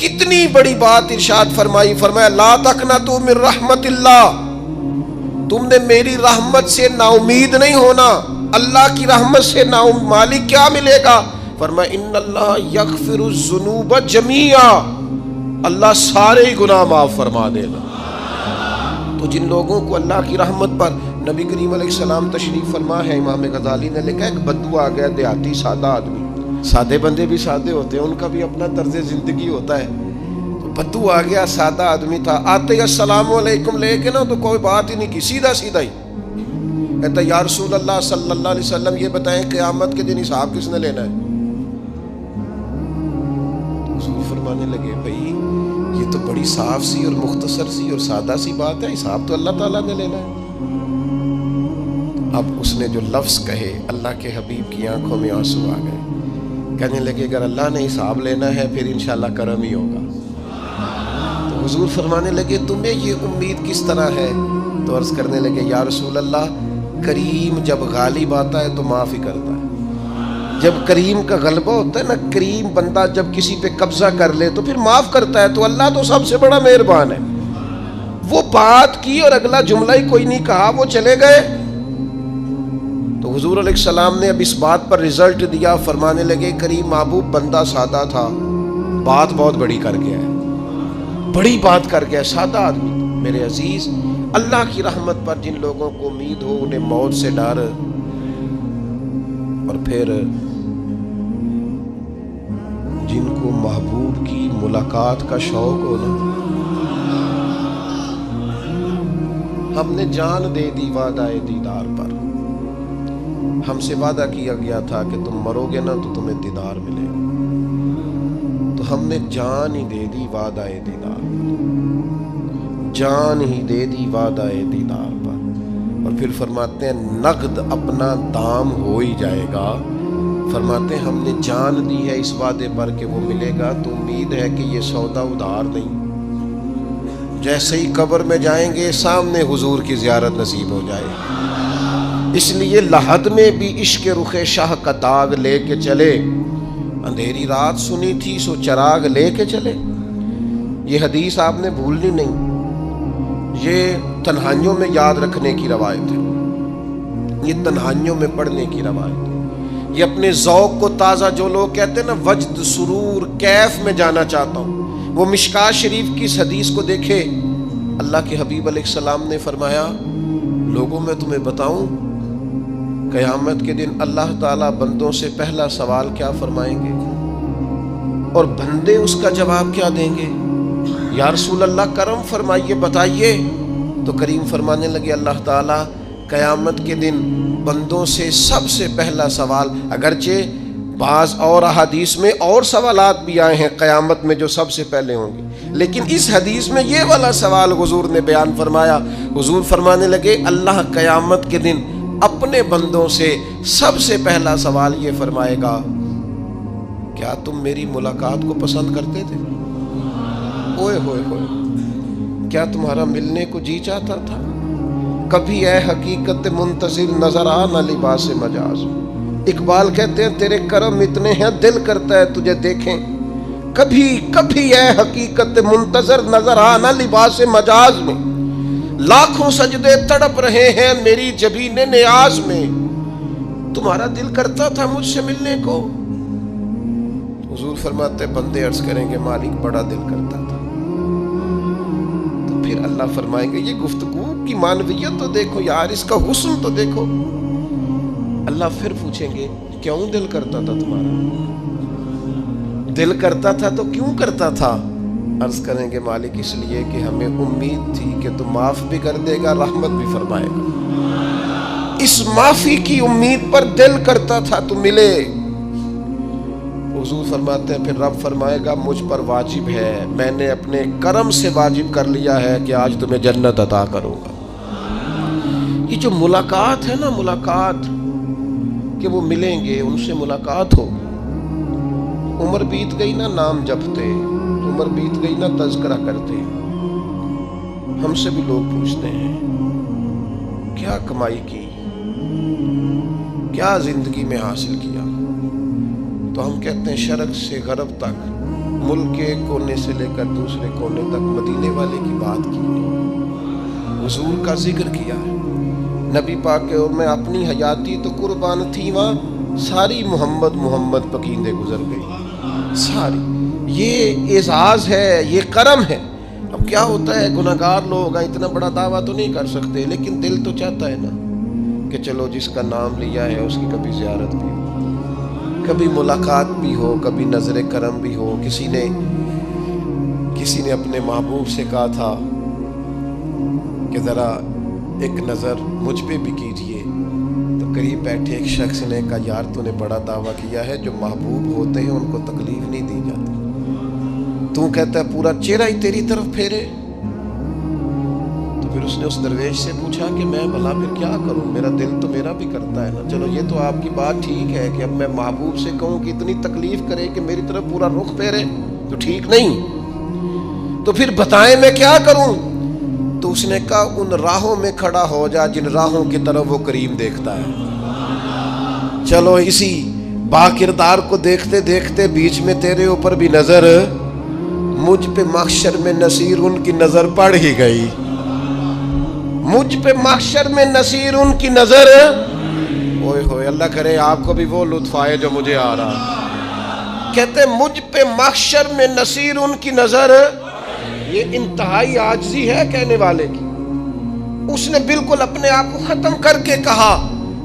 کتنی بڑی بات ارشاد فرمائی، فرمایا لا تقنطوا من رحمت اللہ، تم نے میری رحمت سے نا امید نہیں ہونا۔ اللہ کی رحمت سے نا مالک کیا ملے گا؟ فرمایا ان اللہ یغفر الذنوب جمیعا، اللہ سارے گناہ معاف فرما دے گا۔ تو جن لوگوں کو اللہ کی رحمت پر نبی کریم علیہ السلام تشریف فرما ہے، امام غزالی نے لکھا ایک بدو آ گیا، دیہاتی سادہ آدمی، سادے بندے بھی سادے ہوتے ہیں، ان کا بھی اپنا طرز زندگی ہوتا ہے۔ تو بدو آ گیا، سادہ آدمی تھا، آتے ہی السلام علیکم لے کے نا تو کوئی بات ہی نہیں کی، سیدھا سیدھا ہی کہتا یا رسول اللہ صلی اللہ علیہ وسلم یہ بتائیں قیامت کے دن حساب کس نے لینا ہے؟ حضور فرمانے لگے بھائی یہ تو بڑی صاف سی اور مختصر سی اور سادہ سی بات ہے، حساب تو اللہ تعالیٰ نے لینا ہے۔ اب اس نے جو لفظ کہے اللہ کے حبیب کی آنکھوں میں آنسو آ گئے، کہنے لگے اگر اللہ نے حساب لینا ہے پھر انشاءاللہ کرم ہی ہوگا۔ تو حضور فرمانے لگے تمہیں یہ امید کس طرح ہے؟ تو عرض کرنے لگے یا رسول اللہ کریم جب غالب آتا ہے تو معاف ہی کرتا ہے۔ جب کریم کا غلبہ ہوتا ہے نا، کریم بندہ جب کسی پہ قبضہ کر لے تو پھر معاف کرتا ہے، تو اللہ تو سب سے بڑا مہربان ہے۔ وہ بات کی اور اگلا جملہ ہی کوئی نہیں کہا، وہ چلے گئے۔ تو حضور علیہ السلام نے اب اس بات پر رزلٹ دیا، فرمانے لگے کریم محبوب بندہ سادہ تھا، بات بہت بڑی کر گیا ہے، بڑی بات کر گیا، سادہ آدمی۔ میرے عزیز، اللہ کی رحمت پر جن لوگوں کو امید ہو انہیں موت سے ڈر، اور پھر جن کو محبوب کی ملاقات کا شوق ہو نا، ہم نے جان دے دی وعدہ دیدار پر، ہم سے وعدہ کیا گیا تھا کہ تم مرو گے نا تو تمہیں دیدار ملے گا، تو ہم نے جان ہی دے دی وعدہ دیدار پر، جان ہی دے دی وعدہ دیدار پر۔ اور پھر فرماتے ہیں نقد اپنا دام ہو ہی جائے گا، فرماتے ہیں ہم نے جان دی ہے اس وعدے پر کہ وہ ملے گا، تو امید ہے کہ یہ سودا ادھار نہیں۔ جیسے ہی قبر میں جائیں گے سامنے حضور کی زیارت نصیب ہو جائے گی۔ اس لیے لحد میں بھی عشق رخ شاہ کا داغ لے کے چلے، اندھیری رات سنی تھی سو چراغ لے کے چلے۔ یہ حدیث آپ نے بھولنی نہیں، یہ تنہائیوں میں یاد رکھنے کی روایت ہے، یہ تنہائیوں میں پڑھنے کی روایت ہے۔ یہ اپنے ذوق کو تازہ، جو لوگ کہتے ہیں نا وجد سرور کیف میں جانا چاہتا ہوں، وہ مشکات شریف کی اس حدیث کو دیکھے۔ اللہ کے حبیب علیہ السلام نے فرمایا لوگوں میں تمہیں بتاؤں قیامت کے دن اللہ تعالیٰ بندوں سے پہلا سوال کیا فرمائیں گے اور بندے اس کا جواب کیا دیں گے؟ یا رسول اللہ کرم فرمائیے بتائیے۔ تو کریم فرمانے لگے اللہ تعالیٰ قیامت کے دن بندوں سے سب سے پہلا سوال، اگرچہ بعض اور احادیث میں اور سوالات بھی آئے ہیں قیامت میں جو سب سے پہلے ہوں گے، لیکن اس حدیث میں یہ والا سوال حضور نے بیان فرمایا۔ حضور فرمانے لگے اللہ قیامت کے دن اپنے بندوں سے سب سے پہلا سوال یہ فرمائے گا کیا تم میری ملاقات کو پسند کرتے تھے؟ اوئے ہوئے ہوئے، کیا تمہارا ملنے کو جی چاہتا تھا؟ کبھی اے حقیقت منتظر نظر آ نہ لباس مجاز۔ اقبال کہتے ہیں تیرے کرم اتنے ہیں دل کرتا ہے تجھے دیکھیں، کبھی کبھی اے حقیقت منتظر نظر آ نہ لباس مجاز میں، لاکھوں سجدے تڑپ رہے ہیں میری جبین نیاز میں، تمہارا دل کرتا تھا مجھ سے ملنے کو؟ حضور فرماتے بندے عرض کریں گے مالک بڑا دل کرتا تھا۔ تو پھر اللہ فرمائیں گے یہ گفتگو کی معنویت تو دیکھو یار، اس کا حسن تو دیکھو۔ اللہ پھر پوچھیں گے کیوں دل کرتا تھا تمہارا؟ دل کرتا تھا تو کیوں کرتا تھا؟ عرض کریں گے مالک اس لیے کہ ہمیں امید تھی کہ تو معاف بھی کر دے گا، رحمت بھی فرمائے گا، اس معافی کی امید پر دل کرتا تھا تو ملے۔ حضور فرماتے ہیں پھر رب فرمائے گا مجھ پر واجب ہے، میں نے اپنے کرم سے واجب کر لیا ہے کہ آج تمہیں جنت عطا کروں گا۔ یہ جو ملاقات ہے نا، ملاقات کہ وہ ملیں گے، ان سے ملاقات ہو۔ عمر بیت گئی نا نام جپتے، عمر بیت گئی نا تذکرہ کرتے، ہم سے بھی لوگ پوچھتے ہیں کیا کمائی کی، کیا زندگی میں حاصل کیا، تو ہم کہتے ہیں شرق سے غرب تک ملک کے ایک کونے سے لے کر دوسرے کونے تک مدینے والے کی بات کی، حضور کا ذکر کیا ہے۔ نبی پاک کے میں اپنی حیاتی تو قربان تھی، وہاں ساری محمد محمد پکیندے گزر گئی ساری۔ یہ اعزاز ہے، یہ کرم ہے۔ اب کیا ہوتا ہے، گناہگار لوگ اتنا بڑا دعویٰ تو نہیں کر سکتے، لیکن دل تو چاہتا ہے نا کہ چلو جس کا نام لیا ہے اس کی کبھی زیارت بھی ہو، کبھی ملاقات بھی ہو، کبھی نظر کرم بھی ہو۔ کسی نے اپنے محبوب سے کہا تھا کہ ذرا ایک نظر مجھ پہ بھی کیجئے، تو قریب بیٹھے ایک شخص نے کہا یار تو نے بڑا دعویٰ کیا ہے، جو محبوب ہوتے ہیں ان کو تکلیف نہیں دی جاتی، تو کہتا ہے پورا چہرہ ہی تیری طرف پھیرے۔ تو پھر اس نے اس درویش سے پوچھا کہ میں بھلا پھر کیا کروں، میرا دل تو میرا بھی کرتا ہے نا۔ چلو یہ تو آپ کی بات ٹھیک ہے کہ اب میں محبوب سے کہوں کہ اتنی تکلیف کرے کہ میری طرف پورا رخ پھیرے تو ٹھیک نہیں، تو پھر بتائیں میں کیا کروں؟ تو اس نے کہا ان راہوں میں کھڑا ہو جا جن راہوں کی طرف وہ کریم دیکھتا ہے۔ چلو اسی با کردار کو دیکھتے دیکھتے بیچ میں تیرے اوپر بھی نظر، مجھ پہ محشر میں نصیر ان کی نظر پڑ ہی گئی، مجھ پہ محشر میں نصیر ان کی نظر۔ اوئے ہوئے، اللہ کرے آپ کو بھی وہ لطف آئے جو مجھے آ رہا۔ کہتے مجھ پہ محشر میں نصیر ان کی نظر، یہ انتہائی عاجزی ہے کہنے والے کی۔ اس نے بالکل اپنے آپ کو ختم کر کے کہا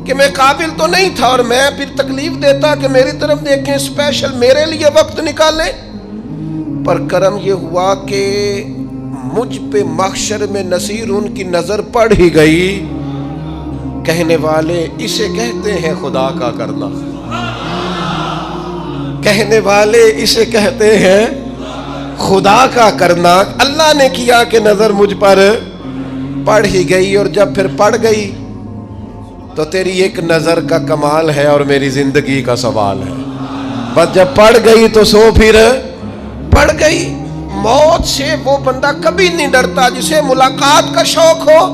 کہ میں قابل تو نہیں تھا، اور میں پھر تکلیف دیتا کہ میری طرف دیکھیں، اسپیشل میرے لیے وقت نکالیں۔ پر کرم یہ ہوا کہ مجھ پہ محشر میں نصیر ان کی نظر پڑ ہی گئی۔ کہنے والے اسے کہتے ہیں خدا کا کرنا، کہنے والے اسے کہتے ہیں خدا کا کرنا۔ اللہ نے کیا کہ نظر مجھ پر پڑ ہی گئی، اور جب پھر پڑ گئی تو تیری ایک نظر کا کمال ہے اور میری زندگی کا سوال ہے۔ بس جب پڑ گئی تو سو پھر پڑ گئی۔ موت سے وہ بندہ کبھی نہیں ڈرتا جسے ملاقات کا شوق ہو۔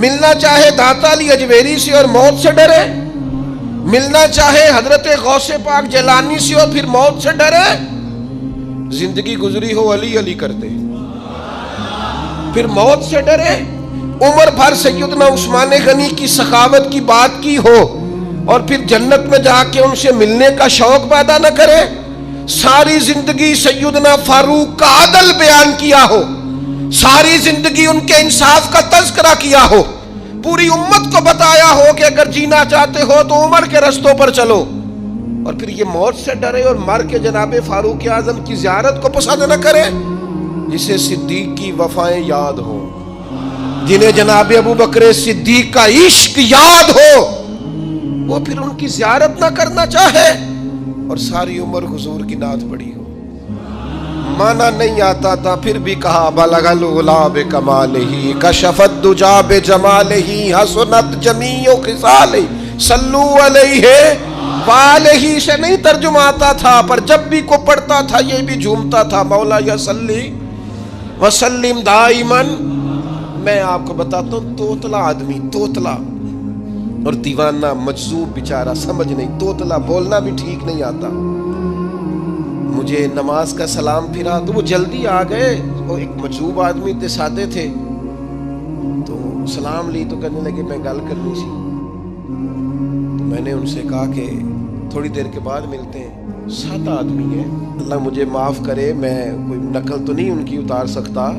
ملنا چاہے داتا علی اجویری سے اور موت سے ڈرے، ملنا چاہے حضرت غوث پاک جیلانی سے اور پھر موت سے ڈرے۔ زندگی گزری ہو علی علی کرتے پھر موت سے ڈرے۔ عمر بھر سیدنا عثمان غنی کی سخاوت کی بات کی ہو اور پھر جنت میں جا کے ان سے ملنے کا شوق پیدا نہ کرے۔ ساری زندگی سیدنا فاروق کا عدل بیان کیا ہو، ساری زندگی ان کے انصاف کا تذکرہ کیا ہو، پوری امت کو بتایا ہو کہ اگر جینا چاہتے ہو تو عمر کے رستوں پر چلو، اور پھر یہ موت سے ڈرے اور مر کے جناب فاروق اعظم کی زیارت کو پسند نہ کرے۔ جسے صدیق کی وفائیں یاد ہو، جنہیں جناب ابو بکر صدیق کا عشق یاد ہو، وہ پھر ان کی زیارت نہ کرنا چاہے اور ساری عمر حضور کی نعت پڑھی ہو۔ مانا نہیں آتا تھا پھر بھی کہا بلغ العلا بکمالہ کشف الدجا بجمالہ حسنت جمیع خصالہ صلو علیہ والہ سے نہیں ترجمہ آتا تھا، پر جب بھی کو پڑھتا تھا یہ بھی جھومتا تھا مولا یا صلی وسلم دائماً۔ میں آپ کو بتاتا ہوں، توتلا آدمی، توتلا اور دیوانہ مجذوب بیچارہ، سمجھ نہیں، توتلا بولنا بھی ٹھیک نہیں آتا۔ مجھے نماز کا سلام پھرا تو وہ جلدی آ گئے، وہ ایک مجذوب آدمی تھے، سادے تھے، تو سلام لی تو کہنے لگے میں گل کرنی سی۔ تو میں نے ان سے کہا کہ تھوڑی دیر کے بعد ملتے ہیں۔ سادہ آدمی ہے، اللہ مجھے معاف کرے، میں کوئی نقل تو نہیں ان کی اتار سکتا۔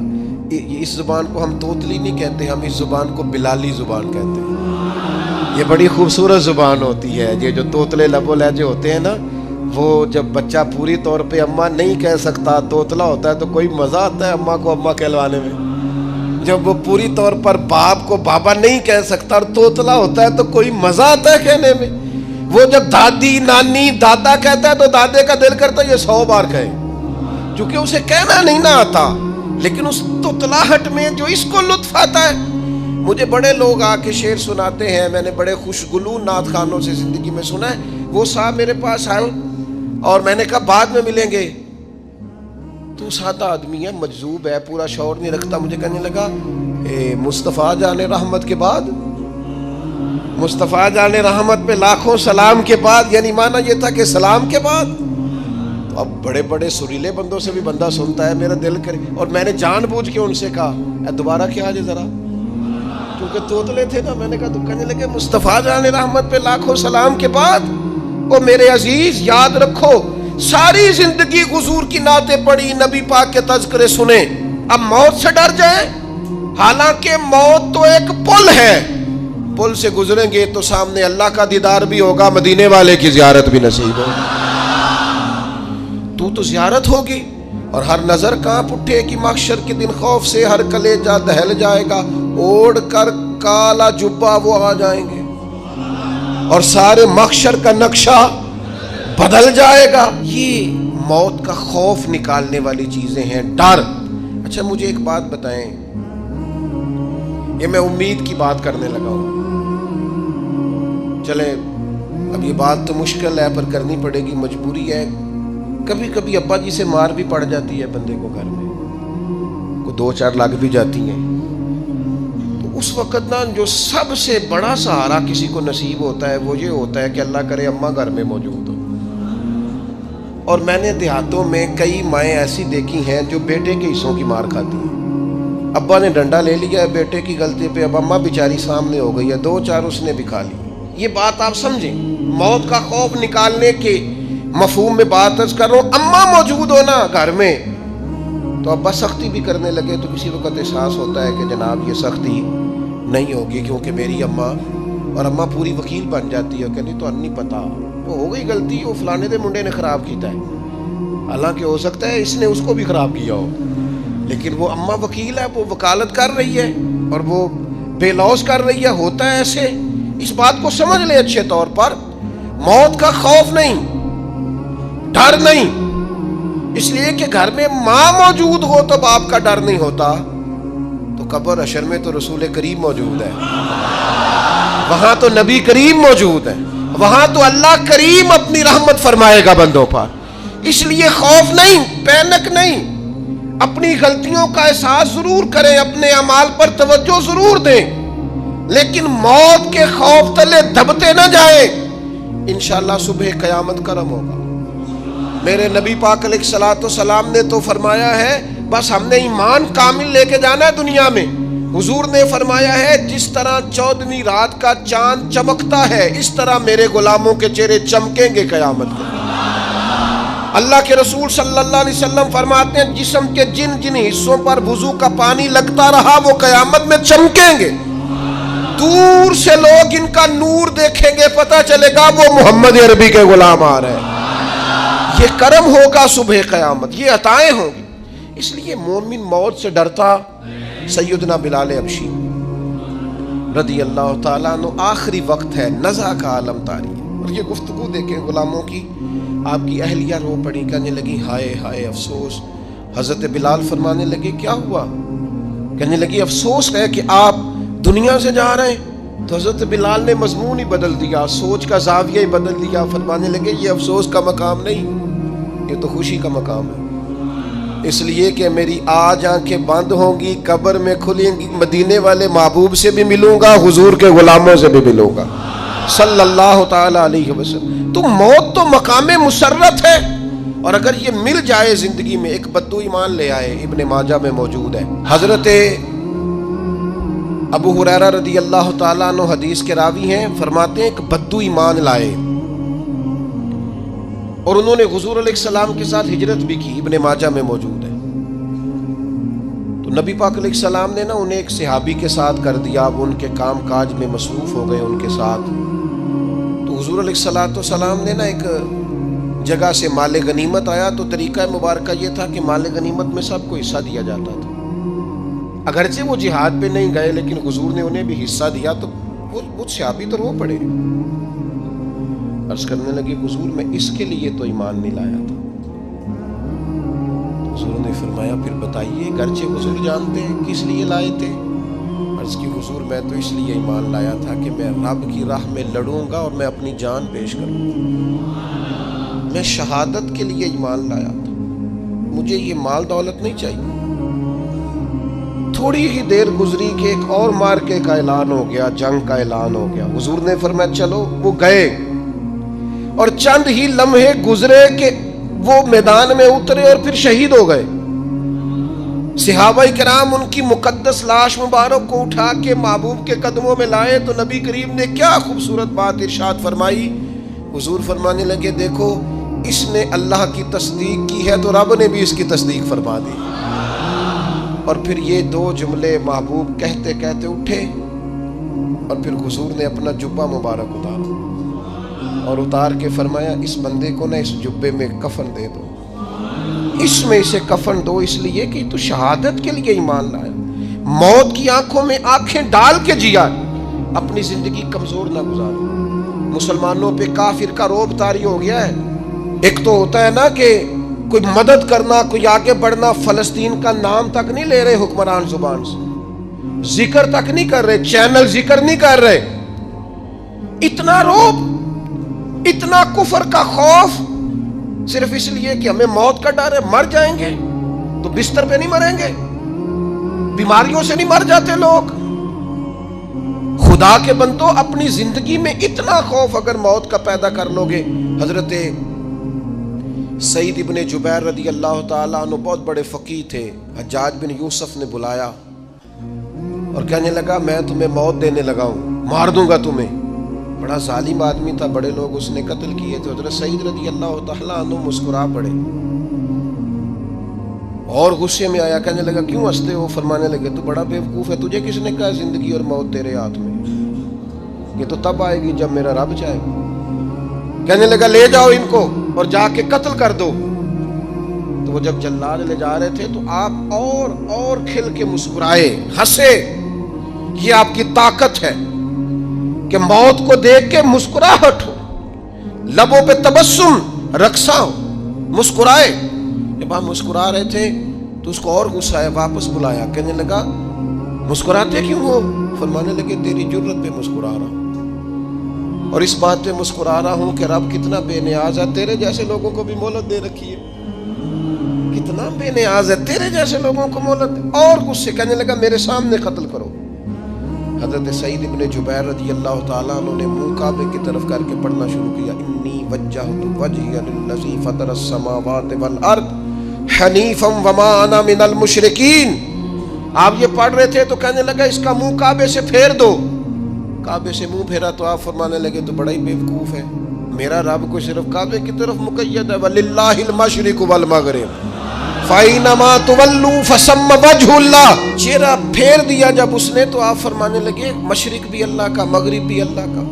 اس زبان کو ہم توتلی نہیں کہتے، ہم اس زبان کو بلالی زبان کہتے ہیں۔ یہ بڑی خوبصورت زبان ہوتی ہے۔ یہ جو توتلے لب و لہجے ہوتے ہیں نا، وہ جب بچہ پوری طور پہ اماں نہیں کہہ سکتا، توتلا ہوتا ہے، تو کوئی مزہ آتا ہے اماں کو اماں کہلوانے میں۔ جب وہ پوری طور پر باپ کو بابا نہیں کہہ سکتا اور توتلا ہوتا ہے تو کوئی مزہ آتا ہے کہنے میں۔ وہ جب دادی نانی دادا کہتا ہے تو دادے کا دل کرتا ہے یہ 100 بار کہے، چونکہ اسے کہنا نہیں نہ آتا، لیکن اس توتلاہٹ میں جو اس کو لطف آتا ہے۔ مجھے بڑے لوگ آ کے شعر سناتے ہیں، میں نے بڑے خوشگلو نعت خانوں سے زندگی میں سنا ہے۔ وہ صاحب میرے پاس آئے اور میں نے کہا بعد میں ملیں گے، تو سادہ آدمی ہے، مجذوب ہے، پورا شعور نہیں رکھتا۔ مجھے کہنے لگا مصطفیٰ جان رحمت کے بعد، مصطفیٰ جان رحمت پہ لاکھوں سلام کے بعد، یعنی معنی یہ تھا کہ سلام کے بعد۔ تو اب بڑے بڑے سریلے بندوں سے بھی بندہ سنتا ہے میرا دل کرے، اور میں نے جان بوجھ کے ان سے کہا دوبارہ کیا آج ذرا، کیونکہ توتلے تھے نا، میں نے کہا تو کہنے لگے مصطفیٰ جان رحمت پہ لاکھوں سلام کے بعد وہ میرے عزیز یاد رکھو ساری زندگی حضور کی نعتیں پڑھی، نبی پاک کے تذکرے سنے، اب موت سے ڈر جائیں؟ حالانکہ موت تو ایک پل ہے، پل سے گزریں گے تو سامنے اللہ کا دیدار بھی ہوگا، مدینے والے کی زیارت بھی نصیب ہوگی، تو زیارت ہوگی، اور ہر نظر کانپ اٹھے کہ محشر کے دن خوف سے ہر کلیجہ دہل جائے گا، اوڑھ کر کالا جبہ وہ آ جائیں گے اور سارے محشر کا نقشہ بدل جائے گا۔ یہ موت کا خوف نکالنے والی چیزیں ہیں، ڈر۔ اچھا مجھے ایک بات بتائیں، یہ میں امید کی بات کرنے لگا ہوں، چلیں اب یہ بات تو مشکل ہے پر کرنی پڑے گی، مجبوری ہے۔ کبھی کبھی ابا جی سے مار بھی پڑ جاتی ہے بندے کو، گھر میں کوئی 2-4 لگ بھی جاتی ہیں، تو اس وقت نا جو سب سے بڑا سہارا کسی کو نصیب ہوتا ہے وہ یہ ہوتا ہے کہ اللہ کرے اماں گھر میں موجود ہو۔ اور میں نے دیہاتوں میں کئی مائیں ایسی دیکھی ہیں جو بیٹے کے حصوں کی مار کھاتی ہیں، ابا نے ڈنڈا لے لیا ہے بیٹے کی غلطی پہ، اب اماں بیچاری سامنے ہو گئی ہے، 2-4 اس نے بھی کھا لی۔ یہ بات آپ سمجھیں، موت کا خوف نکالنے کے مفہوم میں بات عرض کر رہا ہوں۔ اماں موجود ہونا گھر میں تو ابا سختی بھی کرنے لگے تو کسی وقت احساس ہوتا ہے کہ جناب یہ سختی نہیں ہوگی کیونکہ میری اماں، اور اماں پوری وکیل بن جاتی ہے، کہنی تو نہیں پتا وہ ہو گئی غلطی، وہ فلانے دے منڈے نے خراب کیتا ہے، حالانکہ ہو سکتا ہے اس نے اس کو بھی خراب کیا ہو، لیکن وہ اماں وکیل ہے، وہ وکالت کر رہی ہے اور وہ بے لوث کر رہی ہے، ہوتا ہے ایسے۔ اس بات کو سمجھ لیں اچھے طور پر، موت کا خوف نہیں، ڈر نہیں، اس لیے کہ گھر میں ماں موجود ہو تو باپ کا ڈر نہیں ہوتا، تو قبر حشر میں تو رسول کریم موجود ہے، وہاں تو نبی کریم موجود ہے، وہاں تو اللہ کریم اپنی رحمت فرمائے گا بندوں پر، اس لیے خوف نہیں، پینک نہیں، اپنی غلطیوں کا احساس ضرور کریں، اپنے اعمال پر توجہ ضرور دیں، لیکن موت کے خوف تلے دبتے نہ جائیں، انشاءاللہ صبح قیامت کرم ہوگا۔ میرے نبی پاک علیہ الصلوۃ والسلام نے تو فرمایا ہے بس ہم نے ایمان کامل لے کے جانا ہے دنیا میں۔ حضور نے فرمایا ہے جس طرح 14ویں رات کا چاند چمکتا ہے اس طرح میرے غلاموں کے چہرے چمکیں گے قیامت کو۔ اللہ کے رسول صلی اللہ علیہ وسلم فرماتے ہیں جسم کے جن جن حصوں پر وضو کا پانی لگتا رہا وہ قیامت میں چمکیں گے، دور سے لوگ ان کا نور دیکھیں گے، پتہ چلے گا وہ محمد عربی کے غلام آ رہے ہیں۔ یہ کرم ہوگا صبح قیامت، یہ عطائیں ہوں گی، اس لیے مومن موت سے ڈرتا۔ سیدنا بلال حبشی رضی اللہ تعالیٰ عنہ، آخری وقت ہے، نزع کا عالم طاری ہے، اور یہ گفتگو دیکھیں غلاموں کی، آپ کی اہلیہ رو پڑی، کہنے لگی ہائے ہائے افسوس۔ حضرت بلال فرمانے لگے کیا ہوا؟ کہنے لگی افسوس ہے کہ آپ دنیا سے جا رہے ہیں۔ تو حضرت بلال نے مضمون ہی بدل دیا، سوچ کا زاویہ ہی بدل دیا، فرمانے لگے یہ افسوس کا مقام نہیں، یہ تو خوشی کا مقام ہے، اس لیے کہ میری آج آنکھیں بند ہوں گی، قبر میں کھلیں گی، مدینے والے محبوب سے بھی ملوں گا، حضور کے غلاموں سے بھی ملوں گا صلی اللہ تعالی علیہ وسلم۔ تو موت تو مقام مسرت ہے، اور اگر یہ مل جائے زندگی میں، ایک بدو ایمان لے آئے، ابن ماجہ میں موجود ہے، حضرت ابو ہریرہ رضی اللہ تعالیٰ عنہ حدیث کے راوی ہیں، فرماتے ہیں ایک بدو ایمان لائے اور انہوں نے حضور علیہ السلام کے ساتھ ہجرت بھی کی، ابن ماجہ میں موجود ہے۔ تو نبی پاک علیہ السلام نے نا انہیں ایک صحابی کے ساتھ کر دیا، وہ ان کے کام کاج میں مصروف ہو گئے ان کے ساتھ۔ تو حضور علیہ السلام نے نا ایک جگہ سے مال غنیمت آیا، تو طریقہ مبارکہ یہ تھا کہ مال غنیمت میں سب کو حصہ دیا جاتا تھا، اگرچہ وہ جہاد پہ نہیں گئے لیکن حضور نے انہیں بھی حصہ دیا، تو وہ صحابی تو رو پڑے، عرض کرنے لگے حضور میں اس کے لیے تو ایمان نہیں لایا تھا۔ حضور نے فرمایا پھر بتائیے، گرچہ حضور جانتے ہیں کس لیے لائے تھے؟ عرض کی حضور میں تو اس لیے ایمان لایا تھا کہ میں رب کی راہ میں لڑوں گا اور میں اپنی جان پیش کروں گا، میں شہادت کے لیے ایمان لایا تھا، مجھے یہ مال دولت نہیں چاہیے۔ تھوڑی ہی دیر گزری کہ ایک اور مارکے کا اعلان ہو گیا، جنگ کا اعلان ہو گیا۔ حضور نے فرمایا چلو، وہ گئے اور چند ہی لمحے گزرے کہ وہ میدان میں اترے اور پھر شہید ہو گئے. صحابہ کرام ان کی مقدس لاش مبارک کو اٹھا کے محبوب کے قدموں میں لائے تو نبی کریم نے کیا خوبصورت بات ارشاد فرمائی. حضور فرمانے لگے دیکھو اس نے اللہ کی تصدیق کی ہے تو رب نے بھی اس کی تصدیق فرما دی. اور پھر یہ دو جملے محبوب کہتے کہتے اٹھے اور پھر حضور نے اپنا جبہ مبارک اتارا اور اتار کے فرمایا اس بندے کو نہ اس جبے میں کفن دے دو, اس میں اسے کفن دو, اس لیے کہ تو شہادت کے لیے ایمان لایا, موت کی آنکھوں میں آنکھیں ڈال کے جیا, اپنی زندگی کمزور نہ گزارو. مسلمانوں پہ کافر کا رعب طاری ہو گیا ہے. ایک تو ہوتا ہے نا کہ کوئی مدد کرنا, کوئی آگے بڑھنا, فلسطین کا نام تک نہیں لے رہے حکمران زبان سے, ذکر تک نہیں کر رہے, چینل ذکر نہیں کر رہے. اتنا رعب, اتنا کفر کا خوف, صرف اس لیے کہ ہمیں موت کا ڈر ہے. مر جائیں گے تو بستر پہ نہیں مریں گے, بیماریوں سے نہیں مر جاتے لوگ. خدا کے بندو اپنی زندگی میں اتنا خوف اگر موت کا پیدا کر لو گے. حضرت سعید ابن جبیر رضی اللہ تعالیٰ عنہ بہت بڑے فقیہ تھے. حجاج بن یوسف نے بلایا اور کہنے لگا میں تمہیں موت دینے لگا ہوں, مار دوں گا تمہیں. بڑا ظالم آدمی تھا, بڑے لوگ اس نے قتل کیے تھے. حضرت سعید رضی اللہ تعالیٰ عنہ مسکرا پڑے اور غصے میں آیا, کہنے لگا کیوں ہنستے ہو؟ فرمانے لگے تو بڑا بیوقوف ہے, تجھے کس نے کہا زندگی اور موت تیرے ہاتھ میں, یہ تو تب آئے گی جب میرا رب چاہے گا. کہنے لگا لے جاؤ ان کو اور جا کے قتل کر دو. تو وہ جب جلاد لے جا رہے تھے تو آپ اور کھل کے مسکرائے, ہنسے. یہ آپ کی طاقت ہے کہ موت کو دیکھ کے مسکراہٹ ہو, لبوں پہ تبسم رقصہ ہو, مسکرائے. جب آپ مسکرا رہے تھے تو اس کو اور غصہ آیا, واپس بلایا. کہنے لگا مسکراتے کیوں ہو؟ فرمانے لگے تیری جرت پہ مسکرا رہا ہوں, اور اس بات پہ مسکرا رہا ہوں کہ رب کتنا بے نیاز ہے, تیرے جیسے لوگوں کو بھی مہلت دے رکھی ہے. کتنا بے نیاز ہے, تیرے جیسے لوگوں کو مہلت دے. اور غصے, کہنے لگا میرے سامنے قتل کرو. حضرت سعید ابن جبیر رضی اللہ تعالیٰ عنہ نے منہ کعبے کی طرف کر کے پڑھنا شروع کیا, انی وجہت وجہی للذی فطر السماوات والارض حنیفا وما انا من المشرکین. آپ یہ پڑھ رہے تھے تو کہنے لگا اس کا منہ کعبے سے پھیر دو. کعبے سے منہ پھیرا تو آپ فرمانے لگے تو بڑا ہی بیوقوف ہے, میرا رب کو صرف کعبے کی طرف مقید ہے, وَلِلَّهِ الْمَشْرِقُ وَالْمَغْرِبُ فَأَيْنَمَا تُوَلُّوا فَثَمَّ وَجْهُ اللَّهِ. چہرہ پھیر دیا جب اس نے تو آپ فرمانے لگے مشرق بھی اللہ کا, مغرب بھی اللہ کا.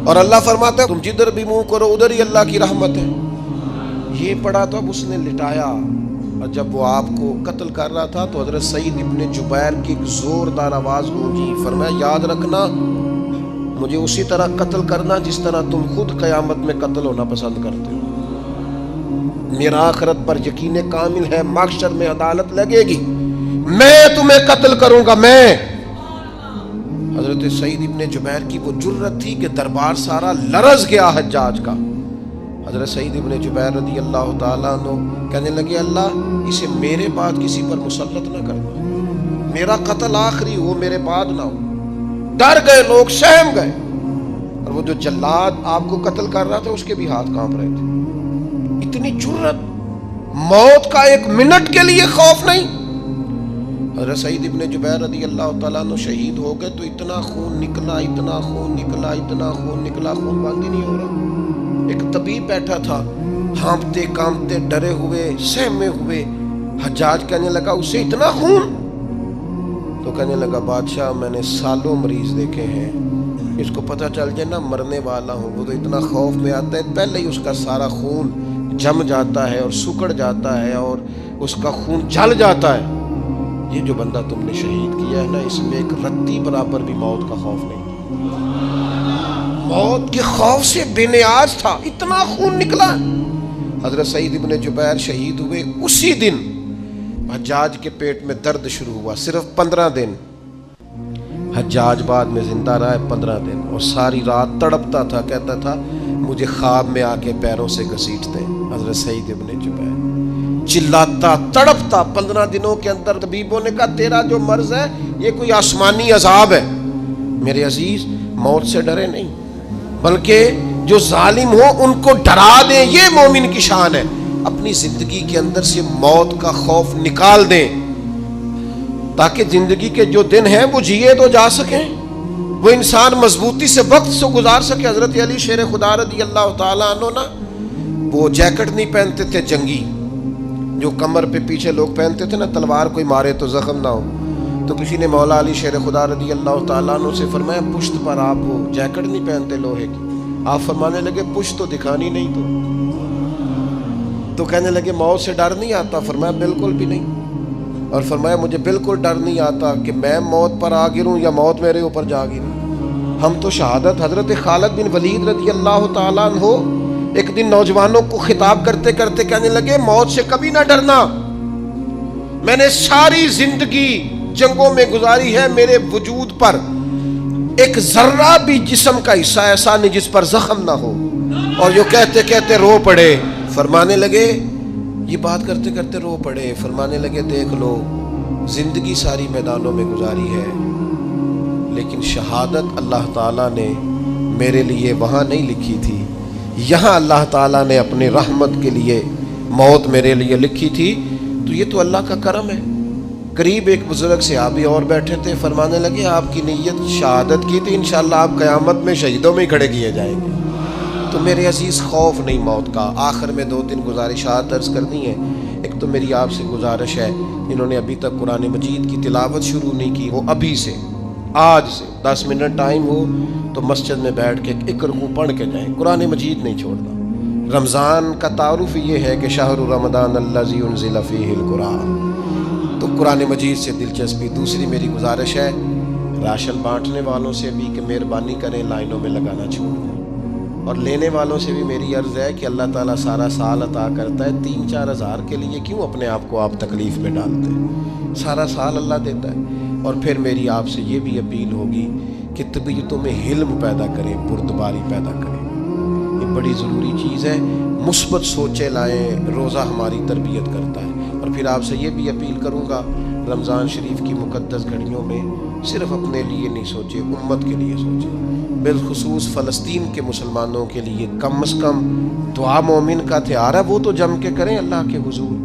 اور اللہ فرماتا ہے تم جدھر بھی منہ کرو ادھر ہی اللہ کی رحمت ہے. یہ پڑھا تو اب اس نے لٹایا, اور جب وہ آپ کو قتل کر رہا تھا تو حضرت سعید ابن جبیر کی ایک زوردار آواز گونجی. فرمایا یاد رکھنا مجھے اسی طرح قتل کرنا جس طرح تم خود قیامت میں قتل ہونا پسند کرتے ہو. میرا آخرت پر یقین کامل ہے, محشر میں عدالت لگے گی, میں تمہیں قتل کروں گا میں. حضرت سعید ابن جبیر کی وہ جرت تھی کہ دربار سارا لرز گیا حجاج کا. حضرت سعید ابن جبیر رضی اللہ تعالیٰ عنہ کہنے لگے اللہ اسے میرے بعد کسی پر مسلط نہ کرنا, میرا قتل آخری ہو, میرے بعد نہ ہو. ڈر گئے لوگ, سہم گئے. اور وہ جو جلاد آپ کو قتل کر رہا تھا اس کے بھی ہاتھ کانپ رہے تھے. اتنی جرت, موت کا ایک منٹ کے لیے خوف نہیں. حضرت سعید ابن جبیر رضی اللہ تعالیٰ عنہ شہید ہو گئے تو اتنا خون نکلا, اتنا خون نکلا, اتنا خون نکلا, خون بند ہی نہیں ہو رہا. ایک طبیب بیٹھا تھا, ہانپتے کانپتے ڈرے ہوئے سہمے ہوئے. حجاج کہنے لگا اسے اتنا خون؟ تو کہنے لگا بادشاہ میں نے سالوں مریض دیکھے ہیں, اس کو پتہ چل جائے نا مرنے والا ہوں وہ تو اتنا خوف میں آتا ہے, پہلے ہی اس کا سارا خون جم جاتا ہے اور سکڑ جاتا ہے اور اس کا خون جل جاتا ہے. یہ جو بندہ تم نے شہید کیا ہے نا اس میں ایک رتی برابر بھی موت کا خوف نہیں, موت کے خوف سے بے نیاز تھا, اتنا خون نکلا. حضرت سعید ابن جبیر شہید ہوئے اسی دن حجاج کے پیٹ میں درد شروع ہوا, صرف 15 دن. حجاج بعد میں زندہ رہا 15 دن, اور ساری رات تڑپتا تھا, کہتا تھا مجھے خواب میں آ کے پیروں سے گھسیٹتے. حضرت سعید ابن جبیر چلاتا تڑپتا 15 دنوں کے اندر. طبیبوں نے کہا تیرا جو مرض ہے یہ کوئی آسمانی عذاب ہے. میرے عزیز موت سے ڈرے نہیں, بلکہ جو ظالم ہو ان کو ڈرا دیں, یہ مومن کی شان ہے. اپنی زندگی کے اندر سے موت کا خوف نکال دیں، تاکہ زندگی کے جو دن ہیں وہ جیے تو جا سکیں، وہ انسان مضبوطی سے وقت سے گزار سکے۔ حضرت علی شیر خدا رضی اللہ تعالیٰ عنہ نا وہ جیکٹ نہیں پہنتے تھے جنگی، جو کمر پہ پیچھے لوگ پہنتے تھے نا، تلوار کوئی مارے تو زخم نہ ہو۔ تو کسی نے مولا علی شیر خدا رضی اللہ تعالیٰ عنہ سے فرمایا پشت پر آپ وہ جیکٹ نہیں پہنتے لوہے کی؟ آپ فرمانے لگے پشت تو دکھانی نہیں تو کہنے لگے موت سے ڈر نہیں آتا؟ فرمایا بالکل بھی نہیں، اور فرمایا مجھے بالکل ڈر نہیں آتا کہ میں موت پر آ گروں یا موت میرے اوپر جا گرے۔ ہم تو شہادت حضرت خالد بن ولید رضی اللہ تعالیٰ عنہ ایک دن نوجوانوں کو خطاب کرتے کرتے کہنے لگے موت سے کبھی نہ ڈرنا، میں نے ساری زندگی جنگوں میں گزاری ہے، میرے وجود پر ایک ذرہ بھی جسم کا حصہ ایسا نہیں جس پر زخم نہ ہو۔ اور جو کہتے کہتے رو پڑے، فرمانے لگے یہ بات کرتے کرتے رو پڑے، فرمانے لگے دیکھ لو زندگی ساری میدانوں میں گزاری ہے، لیکن شہادت اللہ تعالیٰ نے میرے لیے وہاں نہیں لکھی تھی، یہاں اللہ تعالیٰ نے اپنی رحمت کے لیے موت میرے لیے لکھی تھی۔ تو یہ تو اللہ کا کرم ہے۔ قریب ایک بزرگ صحابی اور بیٹھے تھے، فرمانے لگے آپ کی نیت شہادت کی تھی، انشاءاللہ آپ قیامت میں شہیدوں میں کھڑے کیے جائیں گے۔ تو میرے عزیز خوف نہیں موت کا۔ آخر میں 2-3 گزارشات عرض کرنی ہے۔ ایک تو میری آپ سے گزارش ہے، جنہوں نے ابھی تک قرآن مجید کی تلاوت شروع نہیں کی، وہ ابھی سے آج سے 10 منٹ ٹائم ہو تو مسجد میں بیٹھ کے ایک رکوع پڑھ کے جائیں، قرآن مجید نہیں چھوڑنا۔ رمضان کا تعارف یہ ہے کہ شہر رمضان الذی انزل فیہ القرآن، تو قرآن مجید سے دلچسپی۔ دوسری میری گزارش ہے راشن بانٹنے والوں سے بھی کہ مہربانی کریں لائنوں میں لگانا چھوڑ دیں، اور لینے والوں سے بھی میری عرض ہے کہ اللہ تعالیٰ سارا سال عطا کرتا ہے، 3-4 ہزار کے لیے کیوں اپنے آپ کو آپ تکلیف میں ڈالتے ہیں؟ سارا سال اللہ دیتا ہے۔ اور پھر میری آپ سے یہ بھی اپیل ہوگی کہ طبیعتوں میں حلم پیدا کریں، بردباری پیدا کریں، یہ بڑی ضروری چیز ہے۔ مثبت سوچیں لائیں، روزہ ہماری تربیت کرتا ہے۔ اور پھر آپ سے یہ بھی اپیل کروں گا رمضان شریف کی مقدس گھڑیوں میں صرف اپنے لیے نہیں سوچے، امت کے لیے سوچیں، بالخصوص فلسطین کے مسلمانوں کے لیے کم از کم دعا مومن کا ہتھیار ہے، وہ تو جم کے کریں اللہ کے حضور۔